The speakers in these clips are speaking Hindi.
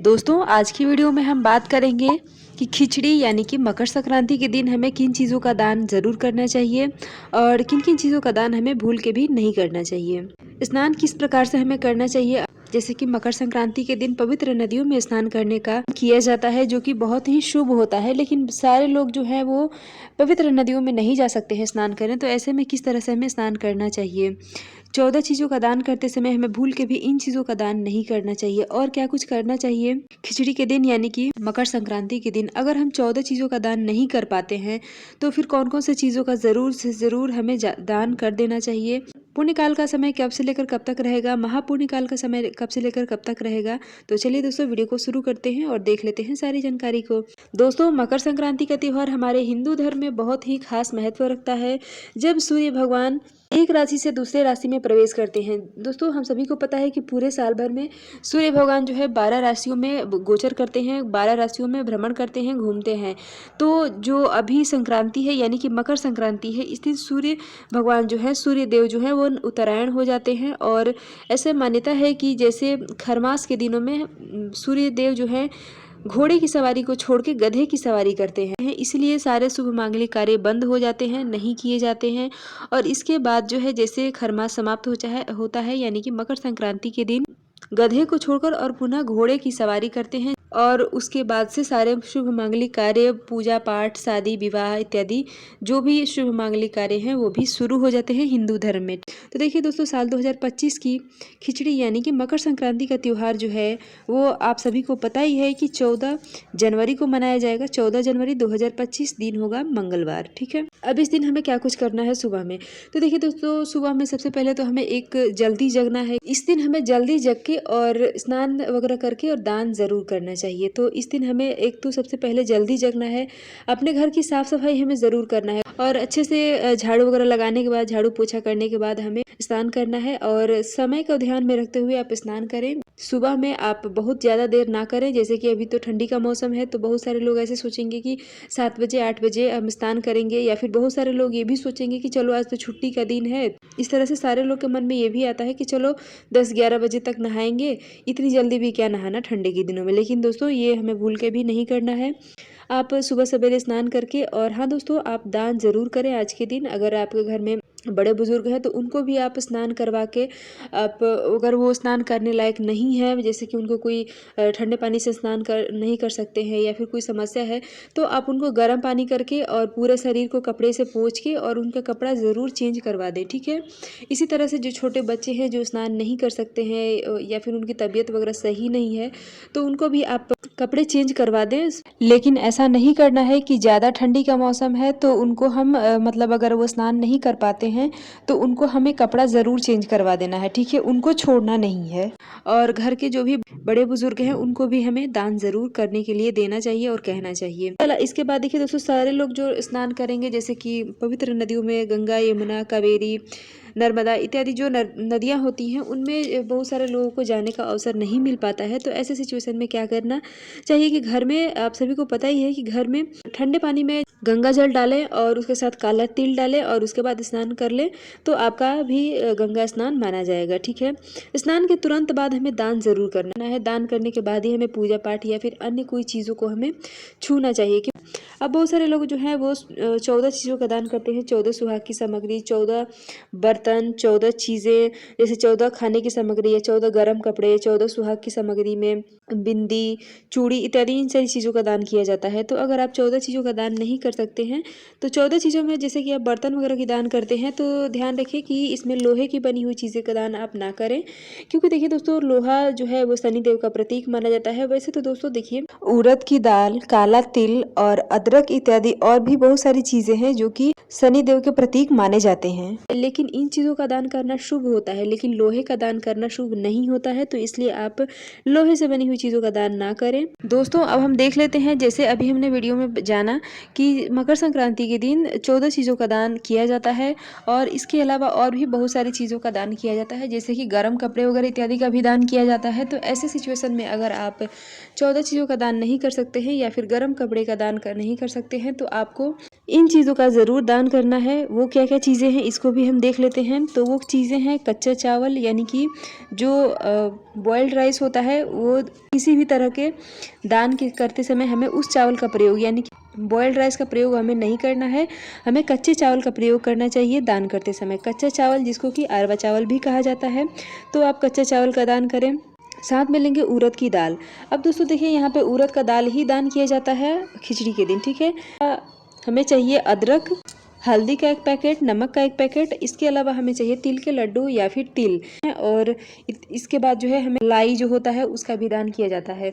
दोस्तों आज की वीडियो में हम बात करेंगे कि खिचड़ी यानी कि मकर संक्रांति के दिन हमें किन चीज़ों का दान ज़रूर करना चाहिए और किन किन चीज़ों का दान हमें भूल के भी नहीं करना चाहिए। स्नान किस प्रकार से हमें करना चाहिए, जैसे कि मकर संक्रांति के दिन पवित्र नदियों में स्नान करने का किया जाता है जो कि बहुत ही शुभ होता है, लेकिन सारे लोग जो है वो पवित्र नदियों में नहीं जा सकते हैं स्नान करने। तो ऐसे में किस तरह से हमें स्नान करना चाहिए। 14 चीज़ों का दान करते समय हमें भूल के भी इन चीज़ों का दान नहीं करना चाहिए। और क्या कुछ करना चाहिए खिचड़ी के दिन यानी कि मकर संक्रांति के दिन। अगर हम 14 चीज़ों का दान नहीं कर पाते हैं तो फिर कौन कौन से चीज़ों का ज़रूर से ज़रूर हमें दान कर देना चाहिए। पुण्यकाल का समय कब से लेकर कब तक रहेगा, महापुण्यकाल का समय कब से लेकर कब तक रहेगा। तो चलिए दोस्तों वीडियो को शुरू करते हैं और देख लेते हैं सारी जानकारी को। दोस्तों मकर संक्रांति का त्यौहार हमारे हिंदू धर्म में बहुत ही खास महत्व रखता है। जब सूर्य भगवान एक राशि से दूसरे राशि में प्रवेश करते हैं। दोस्तों हम सभी को पता है कि पूरे साल भर में सूर्य भगवान जो है 12 राशियों में गोचर करते हैं, 12 राशियों में भ्रमण करते हैं, घूमते हैं। तो जो अभी संक्रांति है यानी कि मकर संक्रांति है, इस दिन सूर्य भगवान जो है, सूर्य देव जो है वो उत्तरायण हो जाते हैं। और ऐसे मान्यता है कि जैसे खरमास के दिनों में सूर्य देव जो है घोड़े की सवारी को छोड़ के गधे की सवारी करते हैं, इसलिए सारे शुभ मांगलिक कार्य बंद हो जाते हैं, नहीं किए जाते हैं। और इसके बाद जो है जैसे खरमास समाप्त होता है यानी कि मकर संक्रांति के दिन गधे को छोड़कर और पुनः घोड़े की सवारी करते हैं। और उसके बाद से सारे शुभ मांगलिक कार्य, पूजा पाठ, शादी विवाह इत्यादि जो भी शुभ मांगलिक कार्य हैं वो भी शुरू हो जाते हैं हिंदू धर्म में। तो देखिए दोस्तों साल 2025 की खिचड़ी यानी कि मकर संक्रांति का त्यौहार जो है वो आप सभी को पता ही है कि 14 जनवरी को मनाया जाएगा। 14 जनवरी 2025 दिन होगा मंगलवार। ठीक है, अब इस दिन हमें क्या कुछ करना है सुबह में। तो देखिए दोस्तों सुबह में सबसे पहले तो हमें एक जल्दी जगना है। इस दिन हमें जल्दी जग के और स्नान वगैरह करके और दान जरूर करना चाहिए। तो इस दिन हमें एक तो सबसे पहले जल्दी जगना है, अपने घर की साफ सफाई हमें जरूर करना है और अच्छे से झाड़ू वगैरह लगाने के बाद, झाड़ू पोछा करने के बाद हमें स्नान करना है। और समय को ध्यान में रखते हुए आप स्नान करें। सुबह में आप बहुत ज़्यादा देर ना करें, जैसे कि अभी तो ठंडी का मौसम है तो बहुत सारे लोग ऐसे सोचेंगे कि 7 बजे 8 बजे हम स्नान करेंगे, या फिर बहुत सारे लोग ये भी सोचेंगे कि चलो आज तो छुट्टी का दिन है। इस तरह से सारे लोग के मन में ये भी आता है कि चलो 10-11 बजे तक नहाएंगे, इतनी जल्दी भी क्या नहाना ठंडी के दिनों में। लेकिन दोस्तों ये हमें भूल के भी नहीं करना है। आप सुबह सवेरे स्नान करके, और हाँ दोस्तों आप दान ज़रूर करें आज के दिन। अगर आपके घर में बड़े बुजुर्ग हैं तो उनको भी आप स्नान करवा के, आप अगर वो स्नान करने लायक नहीं है, जैसे कि उनको कोई ठंडे पानी से स्नान नहीं कर सकते हैं या फिर कोई समस्या है, तो आप उनको गर्म पानी करके और पूरे शरीर को कपड़े से पोंछ के और उनका कपड़ा ज़रूर चेंज करवा दें। ठीक है, इसी तरह से जो छोटे बच्चे हैं जो स्नान नहीं कर सकते हैं या फिर उनकी तबीयत वगैरह सही नहीं है तो उनको भी आप कपड़े चेंज करवा दें। लेकिन ऐसा नहीं करना है कि ज़्यादा ठंडी का मौसम है तो उनको हम मतलब अगर वो स्नान नहीं कर पाते हैं तो उनको हमें कपड़ा ज़रूर चेंज करवा देना है। ठीक है, उनको छोड़ना नहीं है। और घर के जो भी बड़े बुजुर्ग हैं उनको भी हमें दान ज़रूर करने के लिए देना चाहिए और कहना चाहिए। चला इसके बाद देखिए दोस्तों सारे लोग जो स्नान करेंगे, जैसे कि पवित्र नदियों में गंगा, यमुना, कावेरी, नर्मदा इत्यादि जो नदियाँ होती हैं उनमें बहुत सारे लोगों को जाने का अवसर नहीं मिल पाता है। तो ऐसे सिचुएशन में क्या करना चाहिए कि घर में, आप सभी को पता ही है कि घर में ठंडे पानी में गंगा जल डालें और उसके साथ काला तिल डालें और उसके बाद स्नान कर लें तो आपका भी गंगा स्नान माना जाएगा। ठीक है, स्नान के तुरंत बाद हमें दान जरूर करना है। दान करने के बाद ही हमें पूजा पाठ या फिर अन्य कोई चीज़ों को हमें छूना चाहिए। अब बहुत सारे लोग जो हैं वो 14 चीज़ों का दान करते हैं। 14 सुहाग की सामग्री, 14 बर्तन, 14 चीज़ें, जैसे 14 खाने की सामग्री या 14 गर्म कपड़े, 14 सुहाग की सामग्री में बिंदी, चूड़ी इत्यादि इन सारी चीज़ों का दान किया जाता है। तो अगर आप 14 चीज़ों का दान नहीं कर सकते हैं तो 14 चीज़ों में जैसे कि आप बर्तन वगैरह की दान करते हैं तो ध्यान रखें कि इसमें लोहे की बनी हुई चीज़ें का दान आप ना करें, क्योंकि देखिए दोस्तों लोहा जो है वो शनिदेव का प्रतीक माना जाता है। वैसे तो दोस्तों देखिए उड़द की दाल, काला तिल और अदरक इत्यादि और भी बहुत सारी चीज़ें हैं जो कि शनिदेव के प्रतीक माने जाते हैं। लेकिन इन चीज़ों का दान करना शुभ होता है, लेकिन लोहे का दान करना शुभ नहीं होता है। तो इसलिए आप लोहे से बनी हुई चीज़ों का दान ना करें। दोस्तों अब हम देख लेते हैं, जैसे अभी हमने वीडियो में जाना कि मकर संक्रांति के दिन 14 चीज़ों का दान किया जाता है और इसके अलावा और भी बहुत सारी चीज़ों का दान किया जाता है, जैसे कि गर्म कपड़े वगैरह इत्यादि का भी दान किया जाता है। तो ऐसे सिचुएशन में अगर आप 14 चीज़ों का दान नहीं कर सकते हैं या फिर गर्म कपड़े का दान नहीं कर सकते हैं तो आपको इन चीज़ों का ज़रूर दान करना है। वो क्या क्या चीज़ें हैं इसको भी हम देख लेते हैं। तो वो चीज़ें हैं कच्चा चावल, यानी कि जो बॉइल्ड राइस होता है, वो किसी भी तरह के दान के करते समय हमें उस चावल का प्रयोग, यानी कि बॉइल्ड राइस का प्रयोग हमें नहीं करना है। हमें कच्चे चावल का प्रयोग करना चाहिए दान करते समय। कच्चा चावल जिसको कि अरवा चावल भी कहा जाता है, तो आप कच्चा चावल का दान करें। साथ में लेंगे उड़द की दाल। अब दोस्तों देखिए, यहाँ पे उड़द का दाल ही दान किया जाता है खिचड़ी के दिन, ठीक है। हमें चाहिए अदरक, हल्दी का 1 पैकेट, नमक का 1 पैकेट, इसके अलावा हमें चाहिए तिल के लड्डू या फिर तिल, और इसके बाद जो है हमें लाई जो होता है उसका भी दान किया जाता है।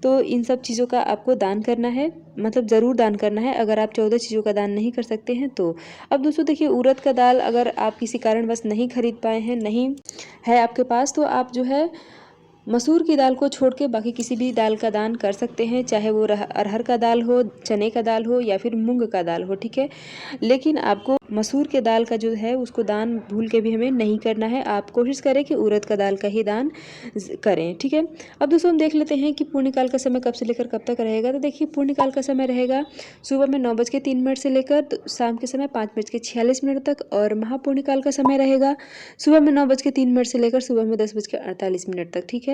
तो इन सब चीज़ों का आपको दान करना है, मतलब ज़रूर दान करना है अगर आप 14 चीज़ों का दान नहीं कर सकते हैं तो। अब दोस्तों देखिए, उड़द का दाल अगर आप किसी कारणवश नहीं खरीद पाए हैं, नहीं है आपके पास, तो आप जो है मसूर की दाल को छोड़ के बाकी किसी भी दाल का दान कर सकते हैं, चाहे वो अरहर का दाल हो, चने का दाल हो या फिर मूंग का दाल हो, ठीक है। लेकिन आपको मसूर के दाल का जो है उसको दान भूल के भी हमें नहीं करना है। आप कोशिश करें कि उड़द का दाल का ही दान करें, ठीक है। अब दोस्तों हम देख लेते हैं कि पुण्यकाल का समय कब से लेकर कब तक रहेगा। तो देखिए, पुण्यकाल का समय रहेगा सुबह में 9:03 से लेकर शाम के समय 5:46 तक, और महापुण्यकाल का समय रहेगा सुबह में 9:03 से लेकर सुबह में 10:48 तक, ठीक है।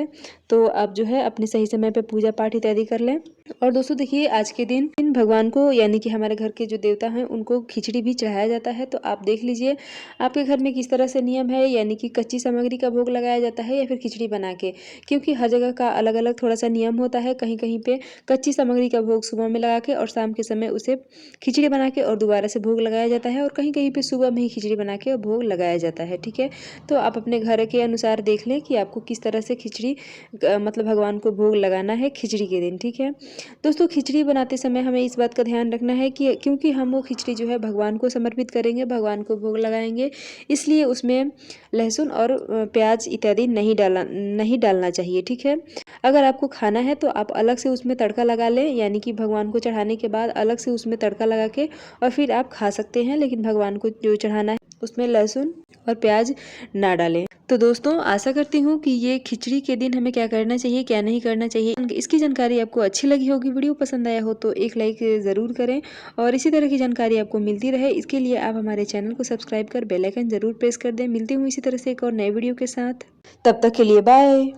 तो आप जो है अपने सही समय पे पूजा पाठ इत्यादि कर लें। और दोस्तों देखिए, आज के दिन भगवान को, यानी कि हमारे घर के जो देवता हैं, उनको खिचड़ी भी चढ़ाया जाता है। तो आप देख लीजिए आपके घर में किस तरह से नियम है, यानी कि कच्ची सामग्री का भोग लगाया जाता है या फिर खिचड़ी बना के, क्योंकि हर जगह का अलग अलग थोड़ा सा नियम होता है। कहीं कहीं पे कच्ची सामग्री का भोग सुबह में लगा के और शाम के समय उसे खिचड़ी बना के और दोबारा से भोग लगाया जाता है, और कहीं कहीं पे सुबह में ही खिचड़ी बना के और भोग लगाया जाता है, ठीक है। तो आप अपने घर के अनुसार देख लें कि आपको किस तरह से खिचड़ी मतलब भगवान को भोग लगाना है खिचड़ी के दिन, ठीक है। दोस्तों, खिचड़ी बनाते समय हमें इस बात का ध्यान रखना है कि क्योंकि हम वो खिचड़ी जो है भगवान को समर्पित करेंगे, भगवान को भोग लगाएंगे, इसलिए उसमें लहसुन और प्याज इत्यादि नहीं डालना चाहिए, ठीक है। अगर आपको खाना है तो आप अलग से उसमें तड़का लगा लें, यानी कि भगवान को चढ़ाने के बाद अलग से उसमें तड़का लगा के और फिर आप खा सकते हैं, लेकिन भगवान को जो चढ़ाना है उसमें लहसुन और प्याज ना डालें। तो दोस्तों, आशा करती हूँ कि ये खिचड़ी के दिन हमें क्या करना चाहिए, क्या नहीं करना चाहिए, इसकी जानकारी आपको अच्छी लगी होगी। वीडियो पसंद आया हो तो एक लाइक ज़रूर करें, और इसी तरह की जानकारी आपको मिलती रहे इसके लिए आप हमारे चैनल को सब्सक्राइब कर बेल आइकन ज़रूर प्रेस कर दें। मिलती हूँ इसी तरह से एक और नए वीडियो के साथ, तब तक के लिए बाय।